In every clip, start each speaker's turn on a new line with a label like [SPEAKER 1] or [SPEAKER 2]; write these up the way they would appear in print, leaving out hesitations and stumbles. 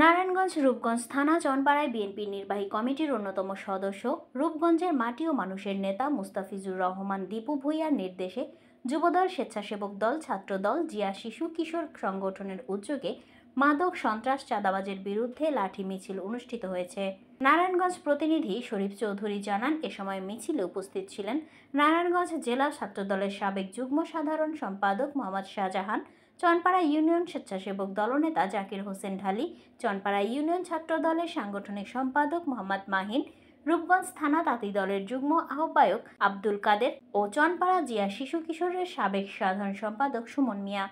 [SPEAKER 1] নারায়ণগঞ্জ রূপগঞ্জ থানা চনপাড়ায় বিএনপির নির্বাহী কমিটির অন্যতম সদস্য রূপগঞ্জের মাটি ও মানুষের নেতা মুস্তাফিজুর রহমান দীপু ভূঁইয়ার নির্দেশে যুবদল, স্বেচ্ছাসেবক দল, ছাত্রদল, জিয়া শিশু কিশোর সংগঠনের উদ্যোগে মাদক, সন্ত্রাস, চাঁদাবাজের বিরুদ্ধে লাঠি মিছিল অনুষ্ঠিত হয়েছে। নারায়ণগঞ্জ প্রতিনিধি শরীফ চৌধুরী জানান, এ সময় মিছিলে উপস্থিত ছিলেন নারায়ণগঞ্জ জেলা ছাত্রদলের সাবেক যুগ্ম সাধারণ সম্পাদক মোহাম্মদ শাহজাহান, চনপাড়া ইউনিয়ন স্বেচ্ছাসেবক দলনেতা জাকির হোসেন ঢালি, চনপাড়া ইউনিয়ন ছাত্র দলের সাংগঠনিক সম্পাদক মোহাম্মদ মাহিন, রূপগঞ্জ থানা তাঁতি দলের যুগ্ম আহ্বায়ক আব্দুল কাদের ও চনপাড়া জিয়া শিশু কিশোরের সাবেক সাধারণ সম্পাদক সুমন মিয়া।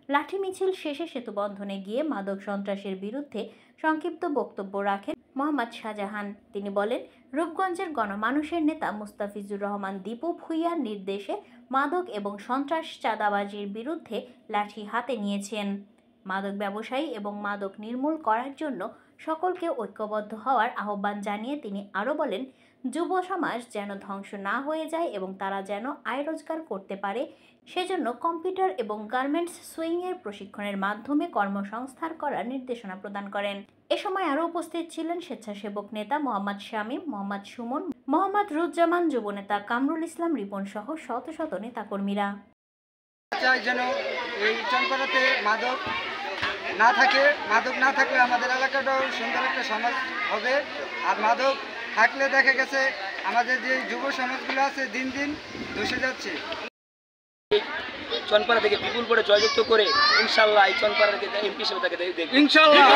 [SPEAKER 1] লাঠি মিছিল শেষে সেতুবন্ধনে গিয়ে মাদক সন্ত্রাসের বিরুদ্ধে সংক্ষিপ্ত বক্তব্য রাখেন মোহাম্মদ শাহজাহান। তিনি বলেন, রূপগঞ্জের গণমানুষের নেতা মুস্তাফিজুর রহমান দীপু ভূঁইয়ার নির্দেশে মাদক এবং সন্ত্রাস, চাঁদাবাজির বিরুদ্ধে লাঠি হাতে নিয়েছেন। মাদক ব্যবসায়ী এবং মাদক নির্মূল করার জন্য সকলকে ঐক্যবদ্ধ হওয়ার আহ্বান জানিয়ে তিনি আরও বলেন, যুব সমাজ যেন ধ্বংস না হয়ে যায় এবং তারা যেন আয় রোজগার করতে পারে, সেজন্য কম্পিউটার এবং গার্মেন্টস সুইংয়ের প্রশিক্ষণের মাধ্যমে কর্মসংস্থান করার নির্দেশনা প্রদান করেন। এ সময় আরও উপস্থিত ছিলেন স্বেচ্ছাসেবক নেতা মোহাম্মদ শামীম, মোহাম্মদ সুমন, মোহাম্মদ রুজ্জামান, যুবনেতা কামরুল ইসলাম রিপন সহ শত শত নেতাকর্মীরা।
[SPEAKER 2] যেন এই চনপাড়াতে মাদক না থাকলে আমাদের এলাকাটাও সুন্দর একটা সমাজ হবে। আর মাদক থাকলে দেখা গেছে আমাদের যে যুব সমাজগুলো আছে দিন দিন ধসে যাচ্ছে।
[SPEAKER 3] চনপাড়া থেকে বিপুল করে জয়যুক্ত করে ইনশাল্লাহ এই চনপাড়া থেকে এমপি হিসেবে তাকে দেখবেন
[SPEAKER 4] ইনশাল্লাহ।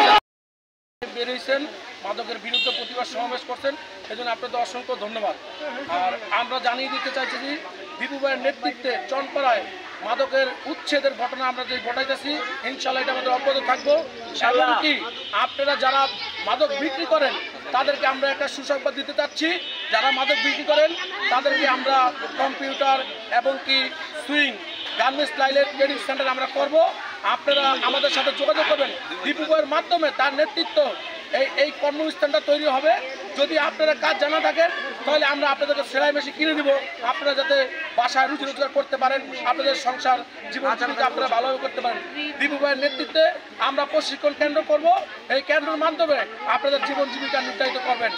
[SPEAKER 4] বেরিয়েছেন, মাদকের বিরুদ্ধে প্রতিবাদ সমাবেশ করছেন, সেজন্য আপনাদের অসংখ্য ধন্যবাদ। আর আমরা জানিয়ে দিতে চাইছি যে দীপু ভাইয়ের নেতৃত্বে চনপাড়ায় মাদকের উচ্ছেদের ঘটনা আমরা যে ঘটাইতেছি, ইনশাল্লাহ এটা আমাদের অব্যাহত থাকবো। এমনকি আপনারা যারা মাদক বিক্রি করেন তাদেরকে আমরা একটা সুসংবাদ দিতে চাচ্ছি, যারা মাদক বিক্রি করেন তাদেরকে আমরা কম্পিউটার এবং কি সুইং, গার্মেন্টস লাইনের ট্রেনিং সেন্টার আমরা করব। আপনারা আমাদের সাথে যোগাযোগ করবেন। দীপু ভাইয়ের মাধ্যমে তার নেতৃত্ব এই কর্মস্থানটা তৈরি হবে। যদি আপনারা কাজ জানা থাকেন তাহলে আমরা আপনাদেরকে সেলাই মেশিন কিনে দিব, আপনারা যাতে বাসায় রুজি রোজগার করতে পারেন, আপনাদের সংসার জীবন জীবিকা আপনারা ভালোভাবে করতে পারেন। দীপু ভাইয়ের নেতৃত্বে আমরা প্রশিক্ষণ কেন্দ্র করব। এই কেন্দ্রের মাধ্যমে আপনাদের জীবন জীবিকা নির্ধারিত করবেন।